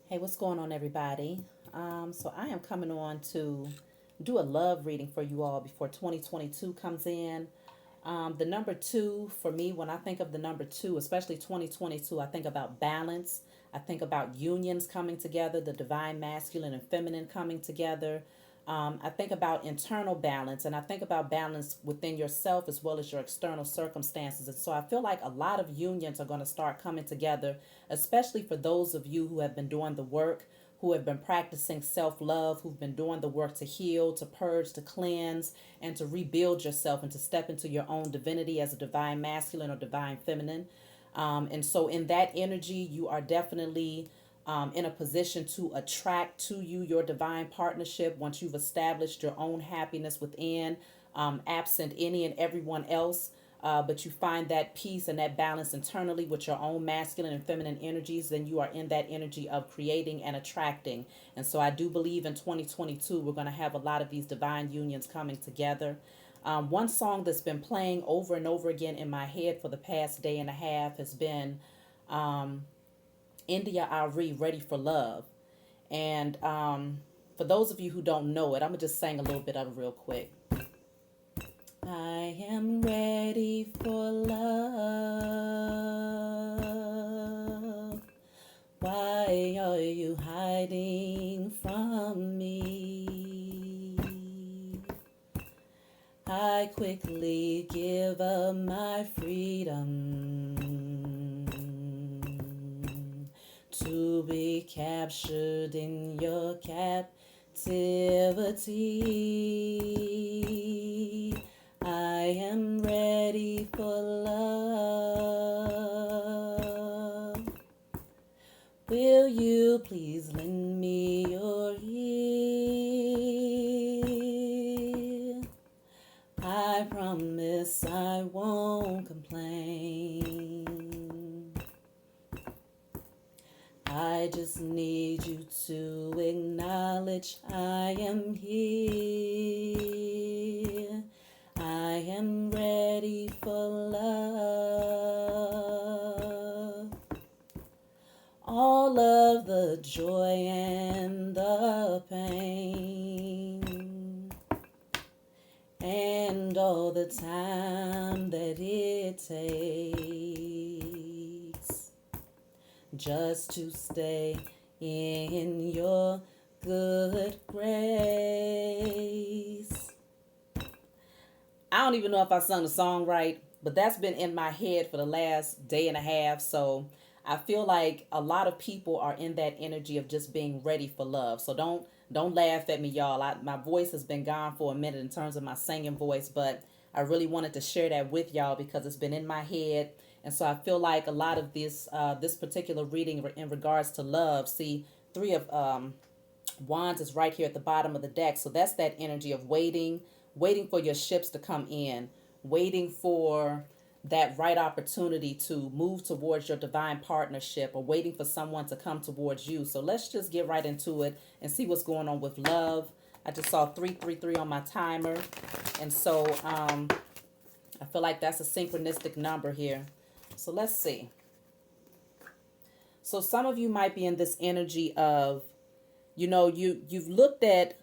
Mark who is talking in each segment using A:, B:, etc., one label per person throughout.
A: Hey, what's going on, everybody? So I am coming on to do a love reading for you all before 2022 comes in. The number two, for me, when I think of the number two, especially 2022, I think about balance. I think about unions coming together, the divine masculine and feminine coming together. I think about internal balance, and I think about balance within yourself as well as your external circumstances. And so I feel like a lot of unions are going to start coming together, especially for those of you who have been doing the work, who have been practicing self love, who've been doing the work to heal, to purge, to cleanse, and to rebuild yourself and to step into your own divinity as a divine masculine or divine feminine. And so, in that energy, you are definitely in a position to attract to you your divine partnership once you've established your own happiness within, absent any and everyone else. But you find that peace and that balance internally with your own masculine and feminine energies, then you are in that energy of creating and attracting. And so I do believe in 2022, we're going to have a lot of these divine unions coming together. One song that's been playing over and over again in my head for the past day and a half has been India Ari, Ready for Love. And for those of you who don't know it, I'm going to just sing a little bit of it real quick. I am ready for love. Why are you hiding from me? I quickly give up my freedom to be captured in your captivity. I am ready for love. Will you please lend me your ear? I promise I won't complain. I just need you to acknowledge I am here. I am ready for love. All of the joy and the pain, and all the time that it takes just to stay in your good grace. I don't even know if I sung the song right, but that's been in my head for the last day and a half. So I feel like a lot of people are in that energy of just being ready for love. So don't laugh at me, y'all. My voice has been gone for a minute in terms of my singing voice, but I really wanted to share that with y'all because it's been in my head. And so I feel like a lot of this particular reading in regards to love. See, three of wands is right here at the bottom of the deck. So that's that energy of waiting for your ships to come in, waiting for that right opportunity to move towards your divine partnership, or waiting for someone to come towards you. So let's just get right into it and see what's going on with love. I just saw 333 on my timer. And so I feel like that's a synchronistic number here. So let's see. So some of you might be in this energy of, you've looked at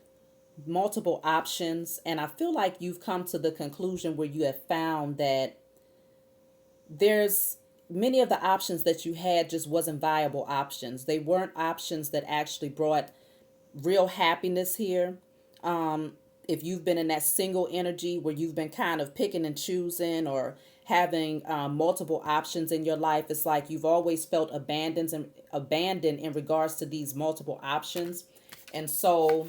A: multiple options, and I feel like you've come to the conclusion where you have found that there's many of the options that you had just wasn't viable options. They weren't options that actually brought real happiness here. If you've been in that single energy where you've been kind of picking and choosing, or having multiple options in your life, it's like you've always felt abandoned in regards to these multiple options. And so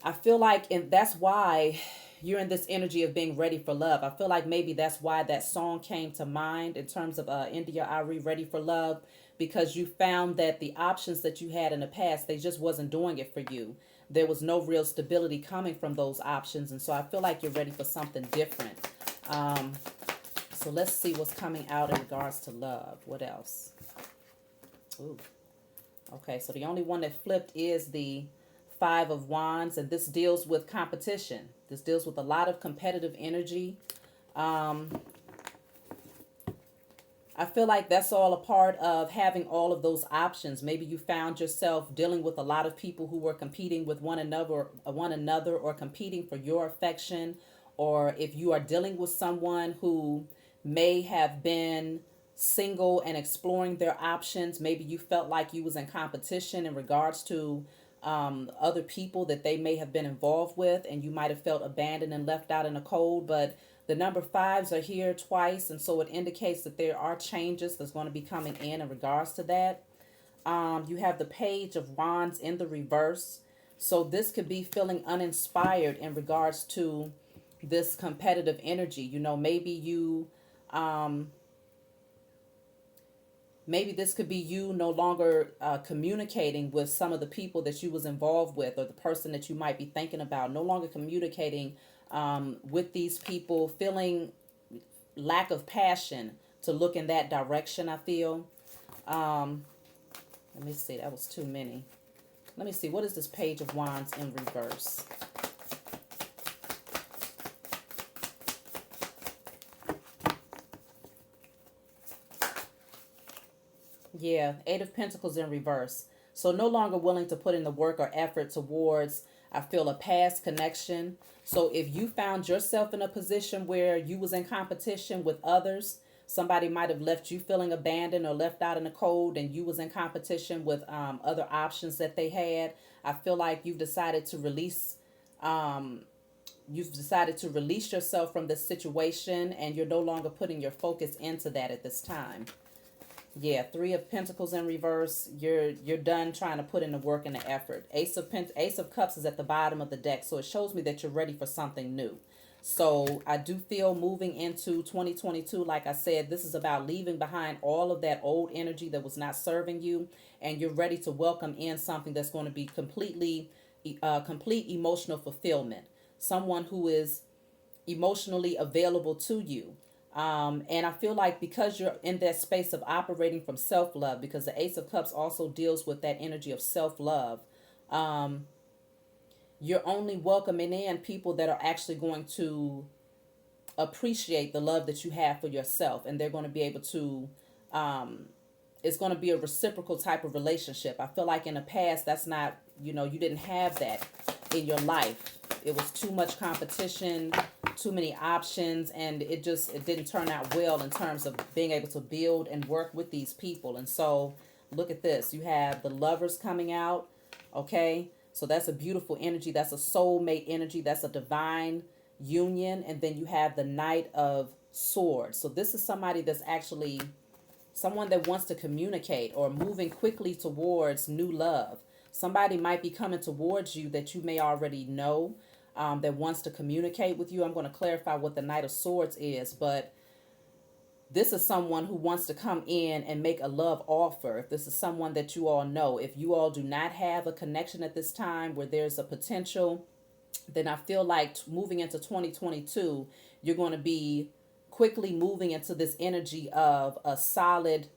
A: I feel like, and that's why you're in this energy of being ready for love. I feel like maybe that's why that song came to mind in terms of India Ari, Ready for Love, because you found that the options that you had in the past, they just wasn't doing it for you. There was no real stability coming from those options. And so I feel like you're ready for something different. So let's see what's coming out in regards to love. What else? Ooh. Okay, so the only one that flipped is the Five of Wands, and this deals with competition. This deals with a lot of competitive energy. I I feel like that's all a part of having all of those options. Maybe you found yourself dealing with a lot of people who were competing with one another or competing for your affection, or if you are dealing with someone who may have been single and exploring their options, maybe you felt like you was in competition in regards to other people that they may have been involved with, and you might have felt abandoned and left out in the cold. But the number fives are here twice, and so it indicates that there are changes that's going to be coming in regards to that. You have the Page of Wands in the reverse. So this could be feeling uninspired in regards to this competitive energy. Maybe maybe this could be you no longer communicating with some of the people that you was involved with, or the person that you might be thinking about, no longer communicating with these people, feeling lack of passion to look in that direction, I feel. Let me see, that was too many. Let me see, what is this Page of Wands in reverse? Yeah, Eight of Pentacles in reverse. So no longer willing to put in the work or effort towards, I feel, a past connection. So if you found yourself in a position where you was in competition with others, somebody might have left you feeling abandoned or left out in the cold, and you was in competition with other options that they had. I feel like you've decided to release yourself from this situation, and you're no longer putting your focus into that at this time. Yeah, Three of Pentacles in reverse. You're done trying to put in the work and the effort. Ace of Cups is at the bottom of the deck, so it shows me that you're ready for something new. So I do feel moving into 2022, like I said, this is about leaving behind all of that old energy that was not serving you, and you're ready to welcome in something that's going to be complete emotional fulfillment. Someone who is emotionally available to you. And I feel like because you're in that space of operating from self-love, because the Ace of Cups also deals with that energy of self-love, you're only welcoming in people that are actually going to appreciate the love that you have for yourself, and they're going to be able to it's going to be a reciprocal type of relationship. I feel like in the past, that's not, you didn't have that in your life. It was too much competition, too many options, and it didn't turn out well in terms of being able to build and work with these people. And so look at this. You have the Lovers coming out, okay? So that's a beautiful energy. That's a soulmate energy. That's a divine union. And then you have the Knight of Swords. So this is somebody that's actually someone that wants to communicate or moving quickly towards new love. Somebody might be coming towards you that you may already know, that wants to communicate with you. I'm going to clarify what the Knight of Swords is, but this is someone who wants to come in and make a love offer. If this is someone that you all know, if you all do not have a connection at this time where there's a potential, then I feel like moving into 2022, you're going to be quickly moving into this energy of a solid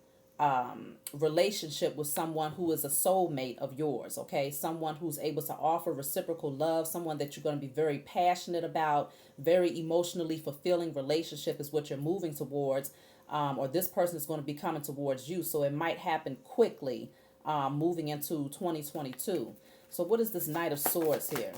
A: relationship with someone who is a soulmate of yours, okay? Someone who's able to offer reciprocal love, someone that you're going to be very passionate about, very emotionally fulfilling relationship is what you're moving towards, or this person is going to be coming towards you. So it might happen quickly moving into 2022. So what is this Knight of Swords here?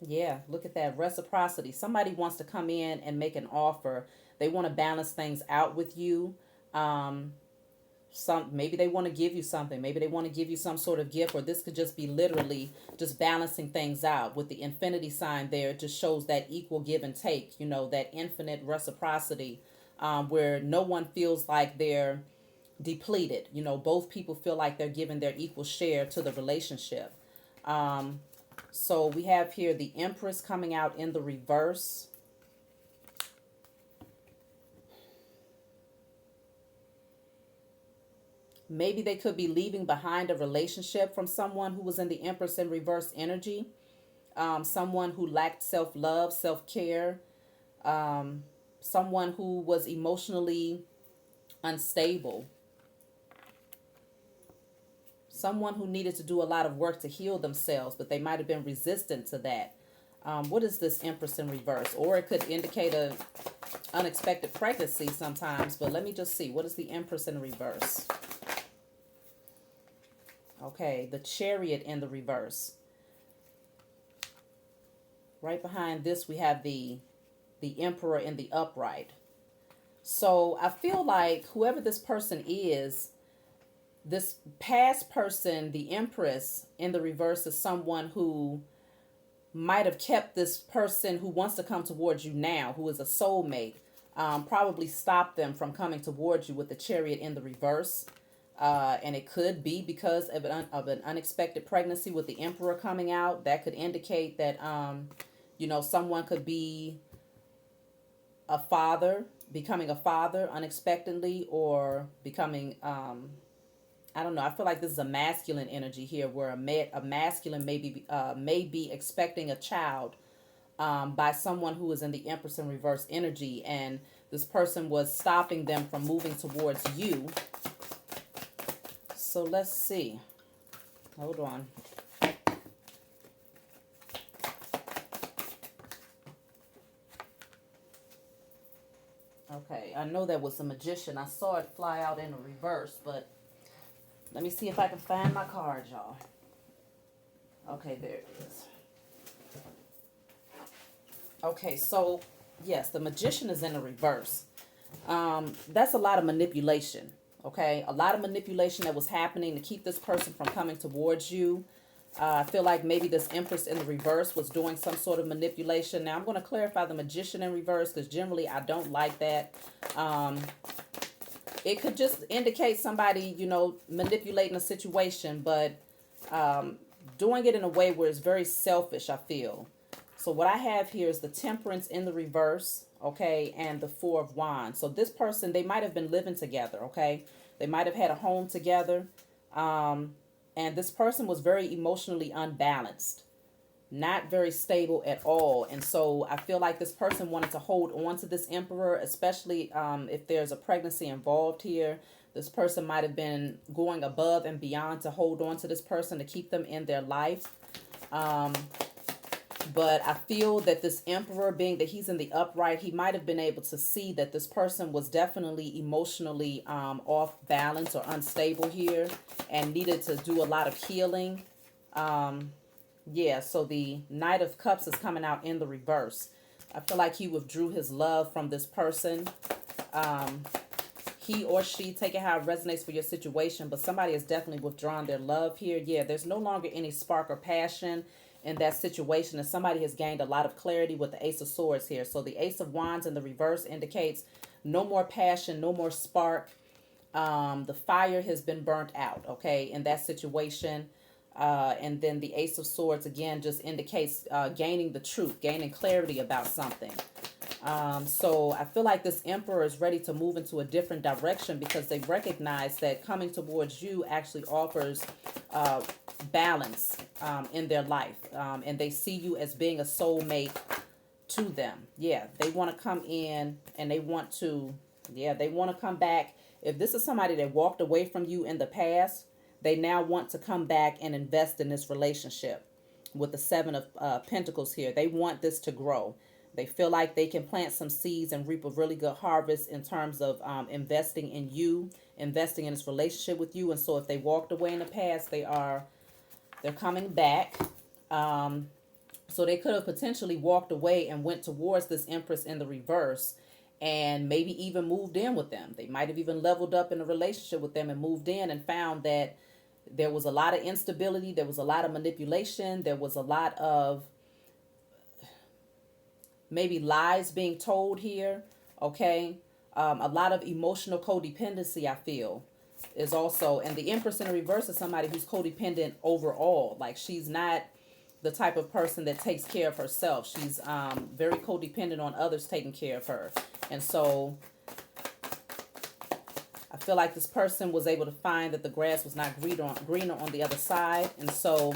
A: Yeah, look at that reciprocity. Somebody wants to come in and make an offer. They want to balance things out with you. Maybe they want to give you something. Maybe they want to give you some sort of gift, or this could just be literally just balancing things out. With the infinity sign there, it just shows that equal give and take. That infinite reciprocity, where no one feels like they're depleted. Both people feel like they're giving their equal share to the relationship. So we have here the Empress coming out in the reverse. Maybe they could be leaving behind a relationship from someone who was in the Empress in reverse energy. Someone who lacked self-love, self-care. Someone who was emotionally unstable. Someone who needed to do a lot of work to heal themselves, but they might have been resistant to that. What is this Empress in reverse? Or it could indicate a unexpected pregnancy sometimes, but let me just see. What is the Empress in reverse? Okay, the Chariot in the reverse. Right behind this, we have the Emperor in the upright. So I feel like whoever this person is, this past person, the Empress in the reverse, is someone who might have kept this person who wants to come towards you now, who is a soulmate, probably stopped them from coming towards you with the Chariot in the reverse. And it could be because of an unexpected pregnancy with the Emperor coming out. That could indicate that, someone could be a father, becoming a father unexpectedly, or becoming, I don't know. I feel like this is a masculine energy here, where a masculine may be expecting a child by someone who is in the Empress in reverse energy, and this person was stopping them from moving towards you. So let's see. Hold on. Okay, I know that was a Magician. I saw it fly out in a reverse, but let me see if I can find my card, y'all. Okay, there it is. Okay, so yes, the Magician is in the reverse. That's a lot of manipulation. Okay, a lot of manipulation that was happening to keep this person from coming towards you. I feel like maybe this Empress in the reverse was doing some sort of manipulation. Now I'm going to clarify the Magician in reverse, because generally I don't like that. It could just indicate somebody, manipulating a situation, but doing it in a way where it's very selfish, I feel. So what I have here is the Temperance in the reverse, okay, and the Four of Wands. So this person, they might have been living together, okay? They might have had a home together. And this person was very emotionally unbalanced, not very stable at all. And so I feel like this person wanted to hold on to this Emperor, especially if there's a pregnancy involved here. This person might have been going above and beyond to hold on to this person, to keep them in their life. But I feel that this Emperor, being that he's in the upright, he might have been able to see that this person was definitely emotionally off balance or unstable here, and needed to do a lot of healing. Yeah, so the Knight of Cups is coming out in the reverse. I feel like he withdrew his love from this person. He or she, take it how it resonates for your situation, but somebody has definitely withdrawn their love here. Yeah, there's no longer any spark or passion in that situation, and somebody has gained a lot of clarity with the Ace of Swords here. So the Ace of Wands in the reverse indicates no more passion, no more spark. The fire has been burnt out, okay, in that situation. And then the Ace of Swords again just indicates gaining the truth, gaining clarity about something. So I feel like this Emperor is ready to move into a different direction, because they recognize that coming towards you actually offers balance in their life. And they see you as being a soulmate to them. Yeah, they want to come in and they want to come back. If this is somebody that walked away from you in the past, they now want to come back and invest in this relationship with the Seven of Pentacles here. They want this to grow. They feel like they can plant some seeds and reap a really good harvest in terms of investing in you, investing in this relationship with you. And so if they walked away in the past, they're coming back. So they could have potentially walked away and went towards this Empress in the reverse, and maybe even moved in with them. They might have even leveled up in a relationship with them and moved in, and found that there was a lot of instability. There was a lot of manipulation. There was a lot of maybe lies being told here. Okay. A lot of emotional codependency, I feel, is also, and the Empress in the reverse is somebody who's codependent overall. Like, she's not the type of person that takes care of herself. She's very codependent on others taking care of her. And so I feel like this person was able to find that the grass was not greener on the other side. And so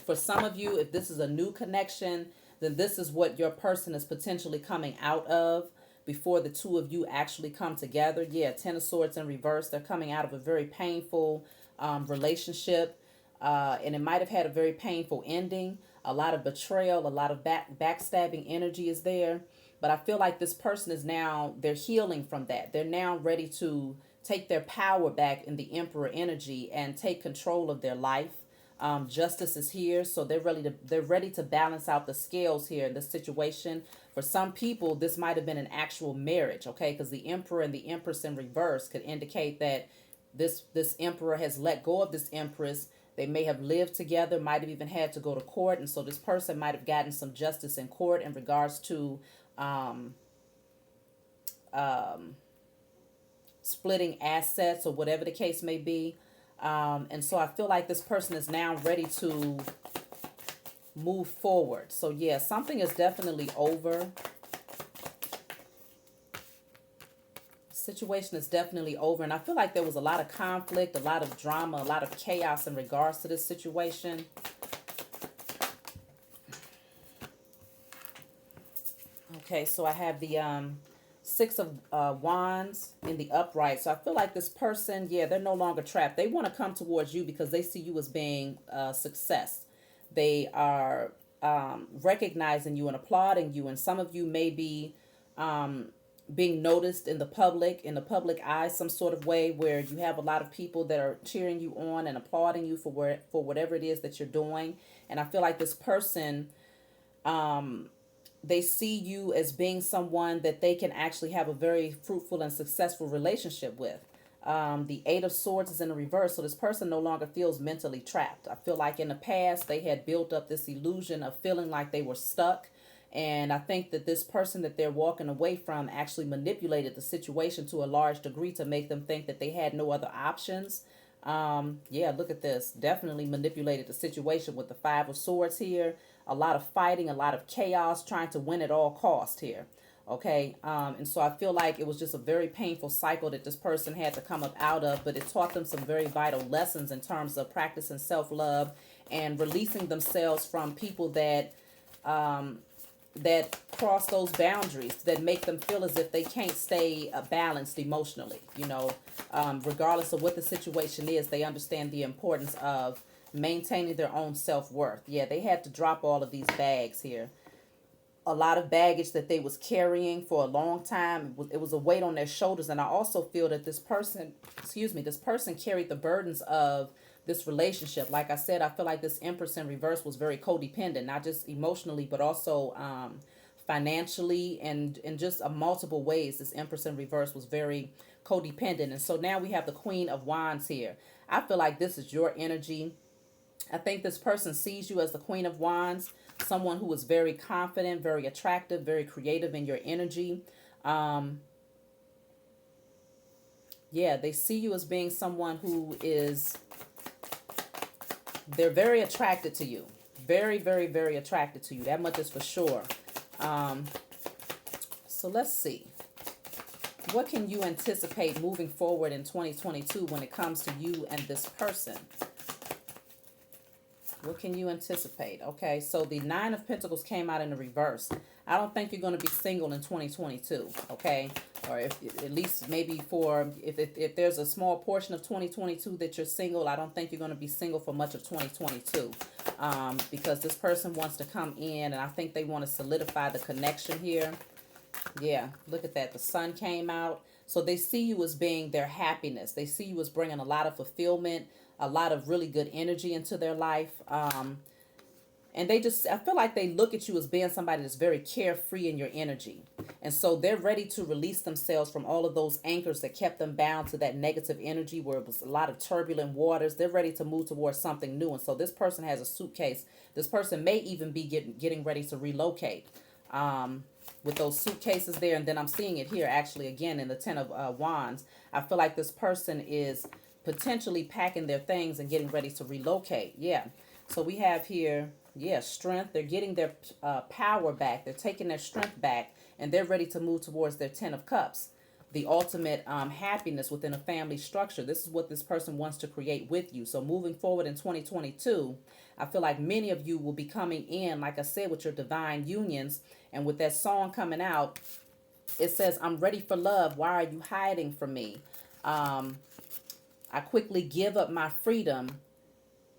A: for some of you, if this is a new connection, then this is what your person is potentially coming out of before the two of you actually come together. Yeah, Ten of Swords in reverse. They're coming out of a very painful, relationship. And it might have had a very painful ending. A lot of betrayal, a lot of backstabbing energy is there. But I feel like this person is now, they're healing from that. They're now ready to take their power back in the Emperor energy and take control of their life. Justice is here, so they're ready to balance out the scales here in this situation. For some people, this might have been an actual marriage, okay? Because the Emperor and the Empress in reverse could indicate that this Emperor has let go of this Empress. They may have lived together, might have even had to go to court, and so this person might have gotten some justice in court in regards to um, um, splitting assets or whatever the case may be. And so I feel like this person is now ready to move forward. So yeah, something is definitely over. Situation is definitely over. And I feel like there was a lot of conflict, a lot of drama, a lot of chaos in regards to this situation. Okay, so I have the Six of Wands in the upright. So I feel like this person, yeah, they're no longer trapped. They want to come towards you because they see you as being a success. They are recognizing you and applauding you. And some of you may be being noticed in the public eye, some sort of way where you have a lot of people that are cheering you on and applauding you for whatever it is that you're doing. And I feel like this person, they see you as being someone that they can actually have a very fruitful and successful relationship with. The Eight of Swords is in the reverse, so this person no longer feels mentally trapped. I feel like in the past they had built up this illusion of feeling like they were stuck. And I think that this person that they're walking away from actually manipulated the situation to a large degree to make them think that they had no other options. Yeah, look at this. Definitely manipulated the situation with the Five of Swords here. A lot of fighting, a lot of chaos, trying to win at all cost here. Okay, and so I feel like it was just a very painful cycle that this person had to come up out of, but it taught them some very vital lessons in terms of practicing self-love and releasing themselves from people that that cross those boundaries, that make them feel as if they can't stay balanced emotionally. Regardless of what the situation is, they understand the importance of maintaining their own self-worth. Yeah, they had to drop all of these bags here. A lot of baggage that they was carrying for a long time. It was a weight on their shoulders. And I also feel that this person carried the burdens of this relationship. Like I said, I feel like this Empress in reverse was very codependent, not just emotionally, but also financially, and in just multiple ways. This Empress in reverse was very codependent. And so now we have the Queen of Wands here. I feel like this is your energy. I think this person sees you as the Queen of Wands, someone who is very confident, very attractive, very creative in your energy. Yeah, they see you as being someone who is, they're very attracted to you. Very, very, very attracted to you. That much is for sure. So let's see. What can you anticipate moving forward in 2022 when it comes to you and this person? What can you anticipate? Okay, so the Nine of Pentacles came out in the reverse. I don't think you're going to be single in 2022, okay? Or if at least maybe if there's a small portion of 2022 that you're single, I don't think you're going to be single for much of 2022. Because this person wants to come in, and I think they want to solidify the connection here. Yeah, look at that. The Sun came out. So they see you as being their happiness. They see you as bringing a lot of fulfillment, a lot of really good energy into their life. And I feel like they look at you as being somebody that's very carefree in your energy. And so they're ready to release themselves from all of those anchors that kept them bound to that negative energy where it was a lot of turbulent waters. They're ready to move towards something new. And so this person has a suitcase. This person may even be getting ready to relocate. With those suitcases there. And then I'm seeing it here actually again in the Ten of Wands. I feel like this person is potentially packing their things and getting ready to relocate. Yeah. So we have here, yeah, strength. They're getting their power back. They're taking their strength back, and they're ready to move towards their Ten of Cups. The ultimate happiness within a family structure. This is what this person wants to create with you. So moving forward in 2022, I feel like many of you will be coming in, like I said, with your divine unions. And with that song coming out, it says, I'm ready for love. Why are you hiding from me? I quickly give up my freedom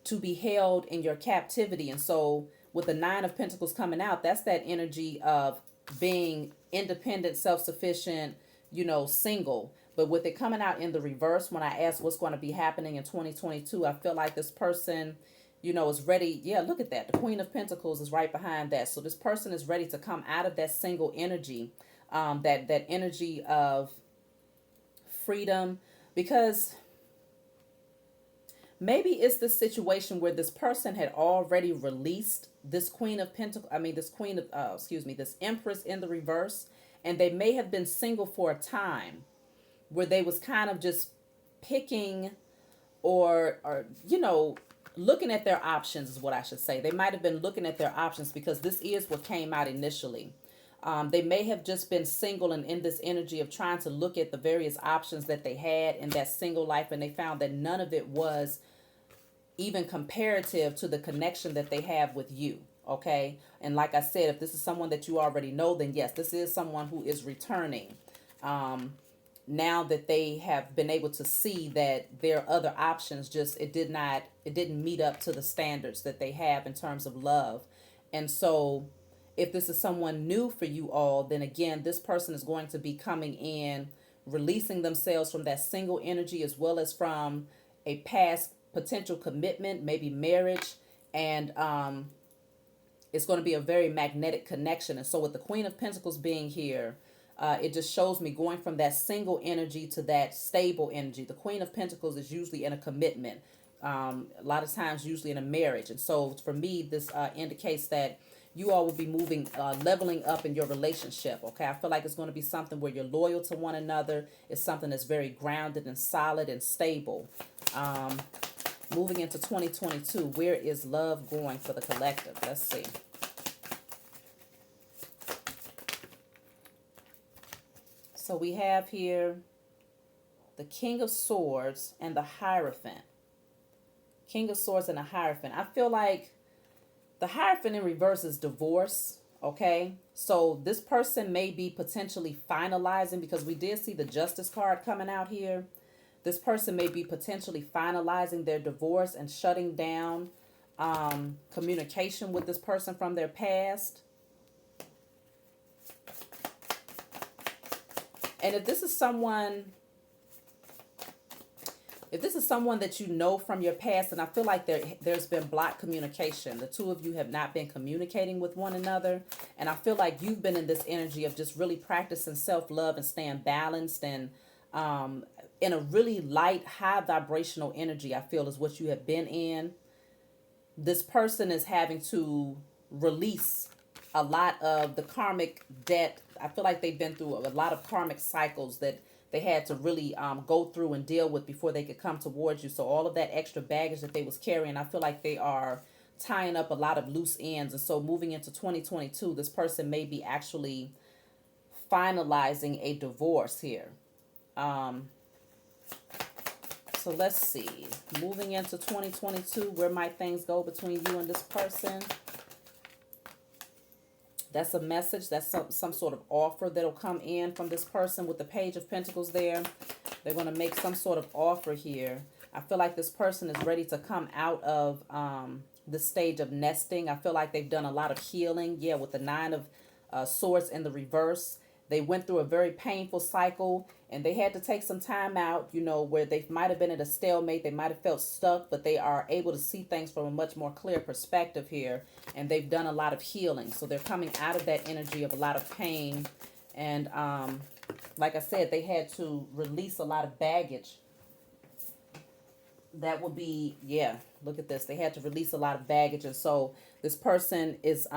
A: to be held in your captivity. And so with the Nine of Pentacles coming out, that's that energy of being independent, self-sufficient, single. But with it coming out in the reverse, when I ask what's going to be happening in 2022, I feel like this person, is ready. Yeah, look at that. The Queen of Pentacles is right behind that. So this person is ready to come out of that single energy, that energy of freedom, because maybe it's the situation where this person had already released this Queen of Pentacles. I mean, this Queen of, this Empress in the reverse. And they may have been single for a time where they was kind of just picking or looking at their options is what I should say. They might have been looking at their options because this is what came out initially. They may have just been single and in this energy of trying to look at the various options that they had in that single life, and they found that none of it was even comparative to the connection that they have with you. Okay. And like I said, if this is someone that you already know, then yes, this is someone who is returning. Now that they have been able to see that their other options it didn't meet up to the standards that they have in terms of love. And so if this is someone new for you all, then again, this person is going to be coming in, releasing themselves from that single energy as well as from a past potential commitment, maybe marriage, and it's going to be a very magnetic connection. And so with the Queen of Pentacles being here, it just shows me going from that single energy to that stable energy. The Queen of Pentacles is usually in a commitment, a lot of times usually in a marriage. And so for me, this indicates that you all will be moving, leveling up in your relationship. Okay, I feel like it's going to be something where you're loyal to one another. It's something that's very grounded and solid and stable. Moving into 2022, where is love going for the collective? Let's see. So we have here the King of Swords and the Hierophant. King of Swords and the Hierophant. I feel like the Hierophant in reverse is divorce. Okay. So this person may be potentially finalizing, because we did see the Justice card coming out here. This person may be potentially finalizing their divorce and shutting down communication with this person from their past. And if this is someone that you know from your past, and I feel like there's been blocked communication. The two of you have not been communicating with one another. And I feel like you've been in this energy of just really practicing self-love and staying balanced and in a really light, high vibrational energy, I feel is what you have been in. This person is having to release a lot of the karmic debt. I feel like they've been through a lot of karmic cycles that they had to really go through and deal with before they could come towards you. So all of that extra baggage that they was carrying, I feel like they are tying up a lot of loose ends. And so moving into 2022, this person may be actually finalizing a divorce here. So let's see. Moving into 2022, where might things go between you and this person? That's a message. That's some sort of offer that'll come in from this person with the Page of Pentacles there. They're going to make some sort of offer here. I feel like this person is ready to come out of the stage of nesting. I feel like they've done a lot of healing. Yeah, with the Nine of Swords in the reverse. They went through a very painful cycle, and they had to take some time out, where they might have been at a stalemate. They might have felt stuck, but they are able to see things from a much more clear perspective here. And they've done a lot of healing. So they're coming out of that energy of a lot of pain. And like I said, they had to release a lot of baggage. That would be, yeah, look at this. They had to release a lot of baggage. And so this person is...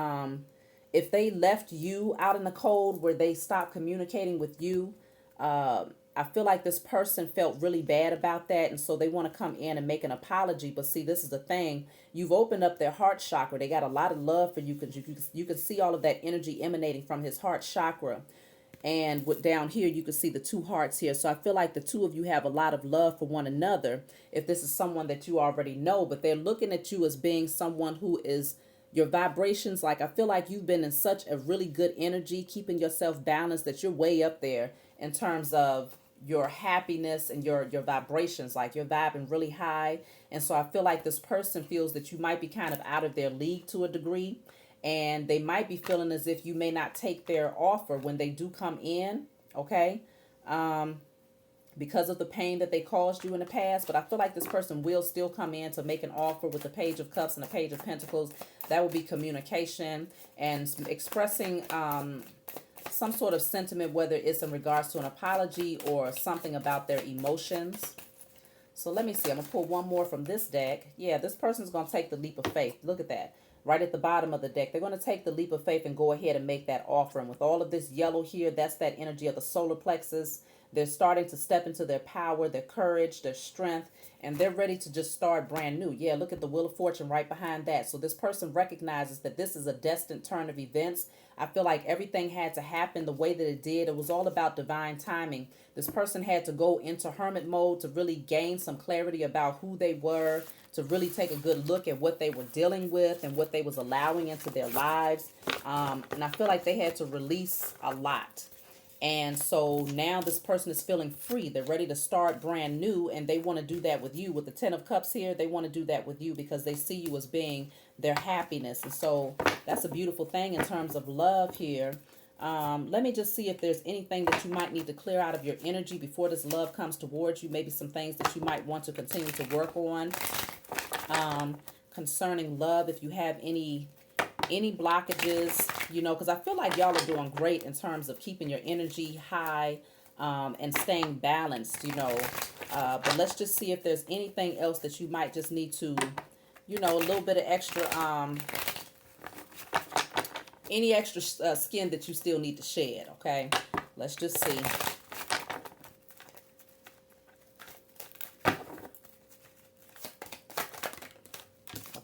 A: if they left you out in the cold where they stopped communicating with you, I feel like this person felt really bad about that. And so they want to come in and make an apology. But see, this is the thing. You've opened up their heart chakra. They got a lot of love for you because you can see all of that energy emanating from his heart chakra. And with down here, you can see the two hearts here. So I feel like the two of you have a lot of love for one another. If this is someone that you already know, but they're looking at you as being someone who is... your vibrations, like I feel like you've been in such a really good energy, keeping yourself balanced, that you're way up there in terms of, your happiness and your vibrations, like you're vibing really high. And so I feel like this person feels that you might be kind of out of their league to a degree, and they might be feeling as if you may not take their offer when they do come in. Okay. Because of the pain that they caused you in the past. But I feel like this person will still come in to make an offer with the Page of Cups and the Page of Pentacles. That will be communication and expressing some sort of sentiment, whether it's in regards to an apology or something about their emotions. So let me see. I'm going to pull one more from this deck. Yeah, this person's going to take the leap of faith. Look at that. Right at the bottom of the deck. They're going to take the leap of faith and go ahead and make that offer. And with all of this yellow here, that's that energy of the solar plexus. They're starting to step into their power, their courage, their strength, and they're ready to just start brand new. Yeah, look at the Wheel of Fortune right behind that. So this person recognizes that this is a destined turn of events. I feel like everything had to happen the way that it did. It was all about divine timing. This person had to go into hermit mode to really gain some clarity about who they were, to really take a good look at what they were dealing with and what they was allowing into their lives. And I feel like they had to release a lot. And so now this person is feeling free. They're ready to start brand new, and they want to do that with you. With the Ten of Cups here, they want to do that with you because they see you as being their happiness. And so that's a beautiful thing in terms of love here. Let me just see if there's anything that you might need to clear out of your energy before this love comes towards you. Maybe some things that you might want to continue to work on concerning love. If you have any blockages, you know, because I feel like y'all are doing great in terms of keeping your energy high and staying balanced, you know. But let's just see if there's anything else that you might just need to, you know, a little bit of extra, any extra skin that you still need to shed, okay? Let's just see.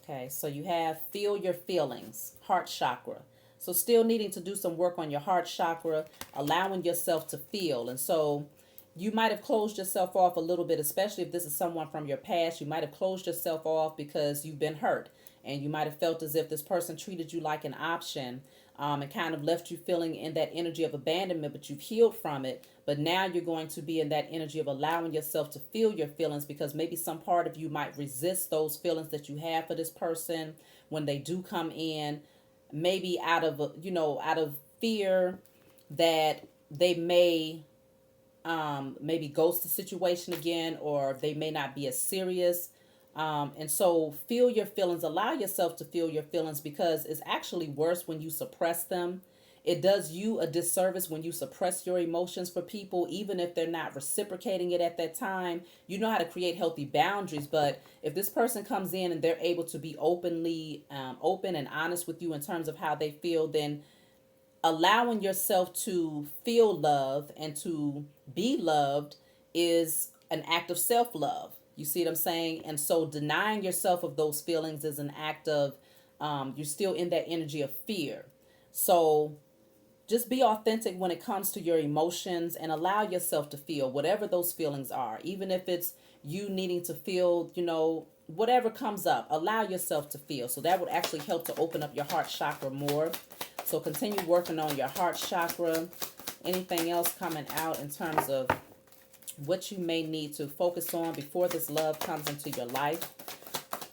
A: Okay, so you have feel your feelings, heart chakra. So still needing to do some work on your heart chakra, allowing yourself to feel. And so you might have closed yourself off a little bit, especially if this is someone from your past. You might have closed yourself off because you've been hurt. And you might have felt as if this person treated you like an option and kind of left you feeling in that energy of abandonment, but you've healed from it. But now you're going to be in that energy of allowing yourself to feel your feelings, because maybe some part of you might resist those feelings that you have for this person when they do come in, maybe out of, you know, out of fear that they may maybe ghost the situation again, or they may not be as serious. And so feel your feelings, allow yourself to feel your feelings, because it's actually worse when you suppress them. It does you a disservice when you suppress your emotions for people, even if they're not reciprocating it at that time. You know how to create healthy boundaries, but if this person comes in and they're able to be open and honest with you in terms of how they feel, then allowing yourself to feel love and to be loved is an act of self-love. You see what I'm saying? And so denying yourself of those feelings is an act of, you're still in that energy of fear. So just be authentic when it comes to your emotions and allow yourself to feel whatever those feelings are. Even if it's you needing to feel, you know, whatever comes up, allow yourself to feel. So that would actually help to open up your heart chakra more. So continue working on your heart chakra. Anything else coming out in terms of what you may need to focus on before this love comes into your life?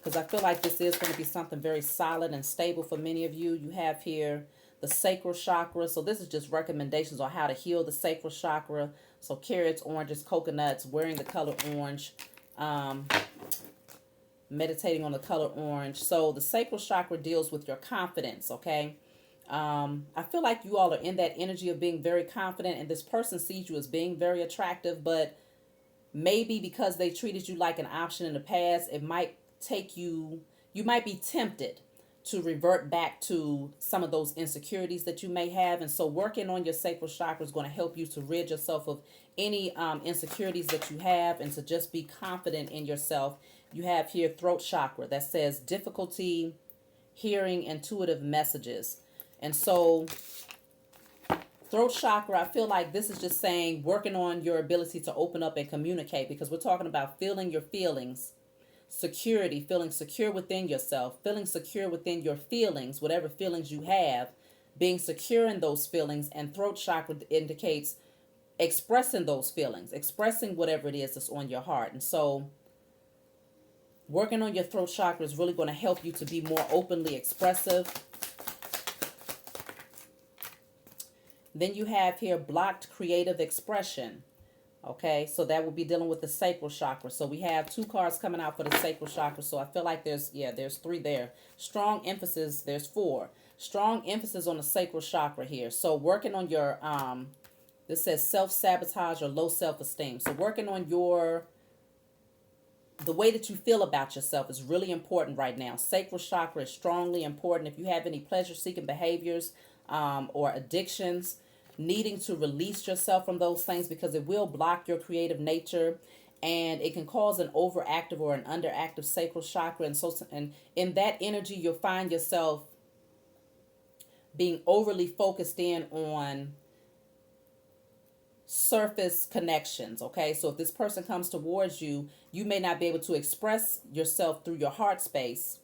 A: Because I feel like this is going to be something very solid and stable for many of you. You have here the sacral chakra. So this is just recommendations on how to heal the sacral chakra. So carrots, oranges, coconuts, wearing the color orange, meditating on the color orange. So the sacral chakra deals with your confidence, okay? I feel like you all are in that energy of being very confident, and this person sees you as being very attractive, but maybe because they treated you like an option in the past, it might take you, you might be tempted to revert back to some of those insecurities that you may have. And so working on your sacral chakra is going to help you to rid yourself of any insecurities that you have and to just be confident in yourself. You have here throat chakra that says difficulty hearing intuitive messages. And so throat chakra, I feel like this is just saying working on your ability to open up and communicate, because we're talking about feeling your feelings, security, feeling secure within yourself, feeling secure within your feelings, whatever feelings you have, being secure in those feelings. And throat chakra indicates expressing those feelings, expressing whatever it is that's on your heart. And so working on your throat chakra is really going to help you to be more openly expressive. Then you have here blocked creative expression. Okay, so that will be dealing with the sacral chakra. So we have 2 cards coming out for the sacral chakra. So I feel like there's 3 there. Strong emphasis, there's 4. Strong emphasis on the sacral chakra here. So working on your, this says self-sabotage or low self-esteem. So working on the way that you feel about yourself is really important right now. Sacral chakra is strongly important. If you have any pleasure-seeking behaviors or addictions, needing to release yourself from those things, because it will block your creative nature, and it can cause an overactive or an underactive sacral chakra. And in that energy, you'll find yourself being overly focused in on surface connections. Okay, so if this person comes towards you, you may not be able to express yourself through your heart space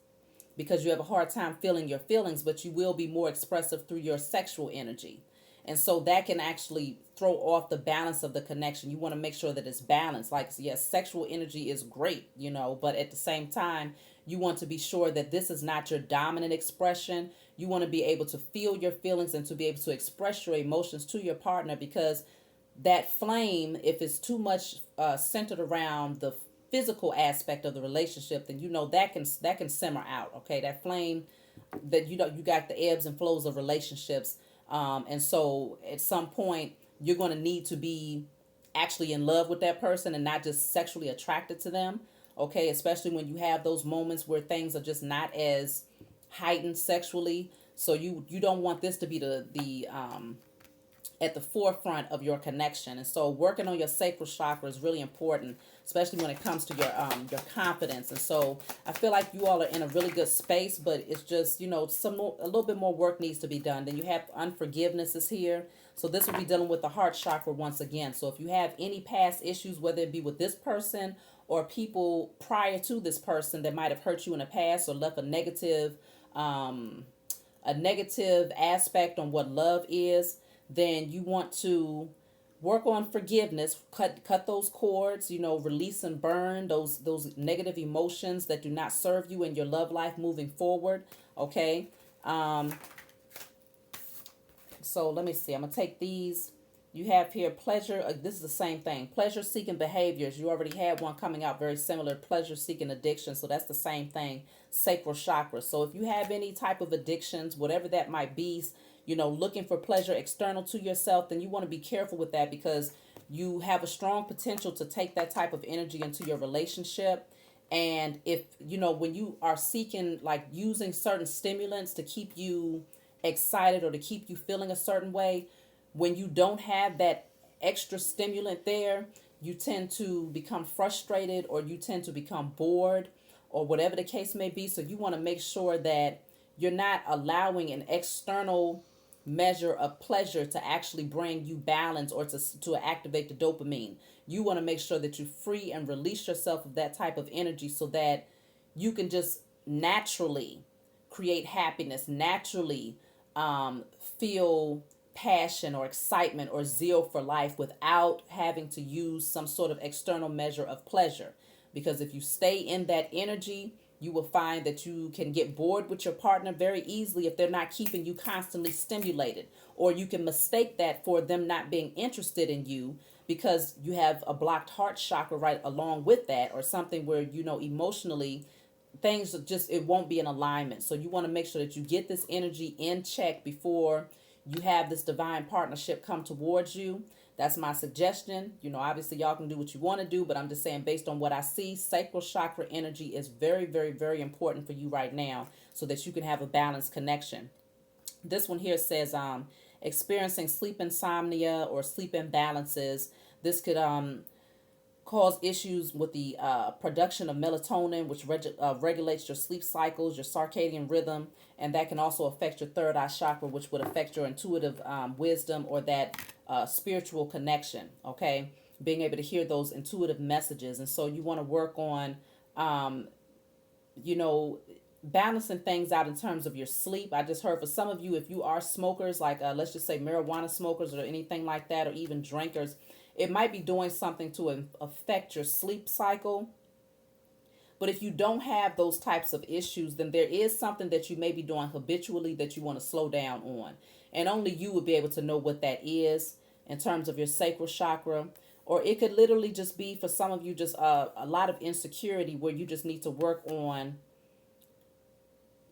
A: because you have a hard time feeling your feelings, but you will be more expressive through your sexual energy. And so that can actually throw off the balance of the connection. You want to make sure that it's balanced. Like, yes, sexual energy is great, but at the same time, you want to be sure that this is not your dominant expression. You want to be able to feel your feelings and to be able to express your emotions to your partner, because that flame, if it's too much centered around the physical aspect of the relationship, then that can simmer out. Okay, that flame, that you got the ebbs and flows of relationships. And so at some point, you're going to need to be actually in love with that person and not just sexually attracted to them. Okay, especially when you have those moments where things are just not as heightened sexually. So you don't want this to be the at the forefront of your connection. And so working on your sacral chakra is really important, especially when it comes to your confidence. And so I feel like you all are in a really good space, but it's just, a little bit more work needs to be done. Then you have unforgiveness is here. So this will be dealing with the heart chakra once again. So if you have any past issues, whether it be with this person or people prior to this person that might have hurt you in the past or left a negative aspect on what love is, then you want to work on forgiveness, cut those cords, release and burn those negative emotions that do not serve you in your love life moving forward. Okay. So let me see. I'm going to take these. You have here pleasure. This is the same thing. Pleasure-seeking behaviors. You already had one coming out very similar. Pleasure-seeking addiction. So that's the same thing. Sacral chakra. So if you have any type of addictions, whatever that might be, looking for pleasure external to yourself, then you want to be careful with that, because you have a strong potential to take that type of energy into your relationship. And if, when you are seeking, like using certain stimulants to keep you excited or to keep you feeling a certain way, when you don't have that extra stimulant there, you tend to become frustrated or you tend to become bored or whatever the case may be. So you want to make sure that you're not allowing an external measure of pleasure to actually bring you balance or to activate the dopamine. You want to make sure that you free and release yourself of that type of energy so that you can just naturally create happiness, naturally feel passion or excitement or zeal for life without having to use some sort of external measure of pleasure. Because if you stay in that energy, you will find that you can get bored with your partner very easily if they're not keeping you constantly stimulated. Or you can mistake that for them not being interested in you because you have a blocked heart chakra right along with that, or something where, emotionally things just, it won't be in alignment. So you want to make sure that you get this energy in check before you have this divine partnership come towards you. That's my suggestion. Obviously y'all can do what you want to do, but I'm just saying, based on what I see, sacral chakra energy is very, very, very important for you right now so that you can have a balanced connection. This one here says experiencing sleep insomnia or sleep imbalances. This could cause issues with the production of melatonin, which regulates your sleep cycles, your circadian rhythm, and that can also affect your third eye chakra, which would affect your intuitive wisdom or that spiritual connection. Okay, being able to hear those intuitive messages. And so you want to work on balancing things out in terms of your sleep. I just heard for some of you, if you are smokers, like let's just say marijuana smokers or anything like that, or even drinkers, it might be doing something to affect your sleep cycle. But if you don't have those types of issues, then there is something that you may be doing habitually that you want to slow down on. And only you would be able to know what that is in terms of your sacral chakra. Or it could literally just be for some of you just a lot of insecurity where you just need to work on.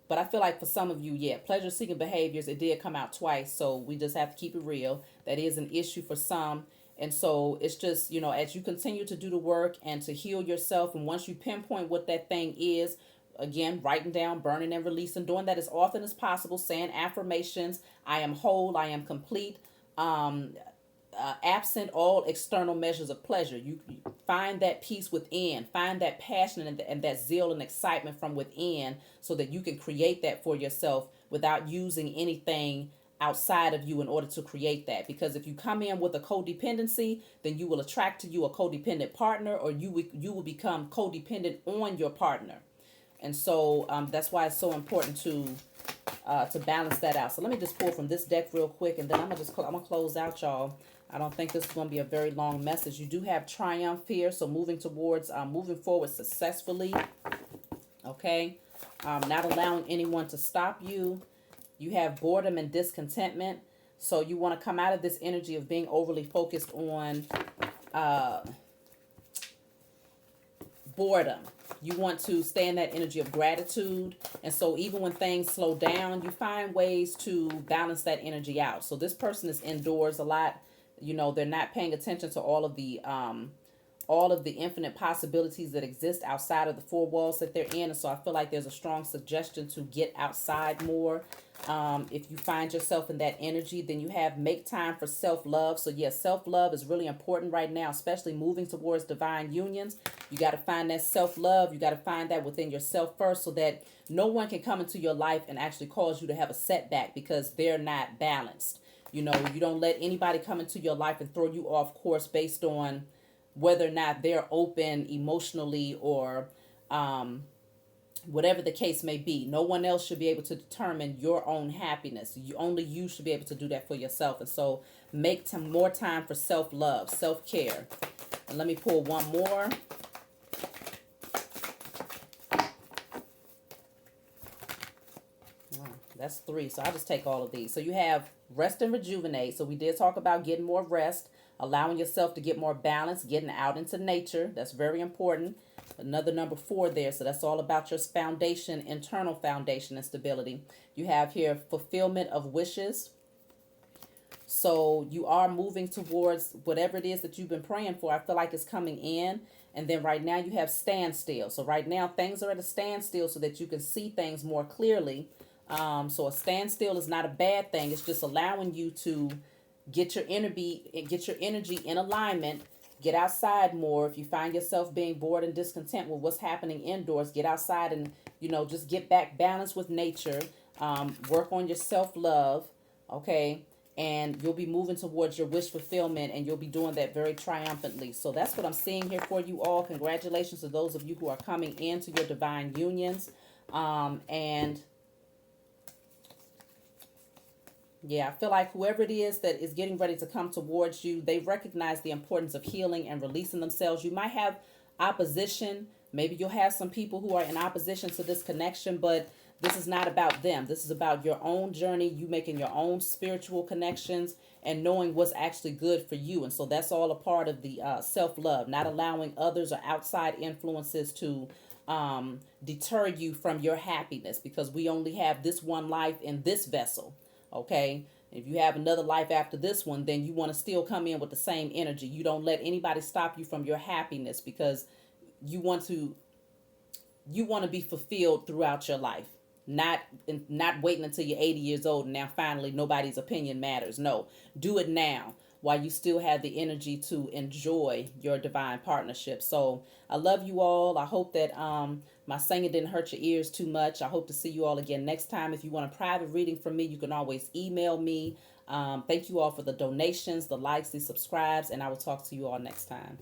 A: But I feel like for some of you, yeah, pleasure seeking behaviors, it did come out twice. So we just have to keep it real. That is an issue for some. And so it's just, as you continue to do the work and to heal yourself, and once you pinpoint what that thing is, again, writing down, burning and releasing, doing that as often as possible, saying affirmations, I am whole, I am complete, absent all external measures of pleasure. You find that peace within, find that passion and that zeal and excitement from within so that you can create that for yourself without using anything outside of you in order to create that. Because if you come in with a codependency, then you will attract to you a codependent partner, or you will become codependent on your partner. And so that's why it's so important to balance that out. So let me just pull from this deck real quick, and then I'm gonna close out, y'all. I don't think this is going to be a very long message. You do have triumph here, so moving forward successfully. Okay, not allowing anyone to stop you. You have boredom and discontentment. So you want to come out of this energy of being overly focused on boredom. You want to stay in that energy of gratitude. And so even when things slow down, you find ways to balance that energy out. So this person is indoors a lot. They're not paying attention to all of the infinite possibilities that exist outside of the four walls that they're in. And so I feel like there's a strong suggestion to get outside more. If you find yourself in that energy, then you have make time for self-love. So yes, self-love is really important right now, especially moving towards divine unions. You got to find that self-love. You got to find that within yourself first, so that no one can come into your life and actually cause you to have a setback because they're not balanced. You don't let anybody come into your life and throw you off course based on whether or not they're open emotionally or whatever the case may be. No one else should be able to determine your own happiness. Only you should be able to do that for yourself. And so make more time for self-love, self-care. And let me pull one more. That's 3. So I'll just take all of these. So you have rest and rejuvenate. So we did talk about getting more rest, allowing yourself to get more balance, getting out into nature. That's very important. Another number 4 there. So that's all about your foundation, internal foundation and stability. You have here fulfillment of wishes. So you are moving towards whatever it is that you've been praying for. I feel like it's coming in. And then right now you have standstill. So right now things are at a standstill so that you can see things more clearly. So a standstill is not a bad thing. It's just allowing you to get your energy in alignment. Get outside more. If you find yourself being bored and discontent with what's happening indoors, get outside and, just get back balanced with nature. Work on your self-love. Okay. And you'll be moving towards your wish fulfillment, and you'll be doing that very triumphantly. So that's what I'm seeing here for you all. Congratulations to those of you who are coming into your divine unions. And yeah, I feel like whoever it is that is getting ready to come towards you, they recognize the importance of healing and releasing themselves. You might have opposition. Maybe you'll have some people who are in opposition to this connection, but this is not about them. This is about your own journey, you making your own spiritual connections and knowing what's actually good for you. And so that's all a part of the self-love, not allowing others or outside influences to deter you from your happiness, because we only have this one life in this vessel. Okay, if you have another life after this one, then you want to still come in with the same energy. You don't let anybody stop you from your happiness, because you want to be fulfilled throughout your life. Not waiting until you're 80 years old and now finally nobody's opinion matters. No, do it now while you still have the energy to enjoy your divine partnership. So I love you all. I hope that my singing didn't hurt your ears too much. I hope to see you all again next time. If you want a private reading from me, you can always email me. Thank you all for the donations, the likes, the subscribes, and I will talk to you all next time.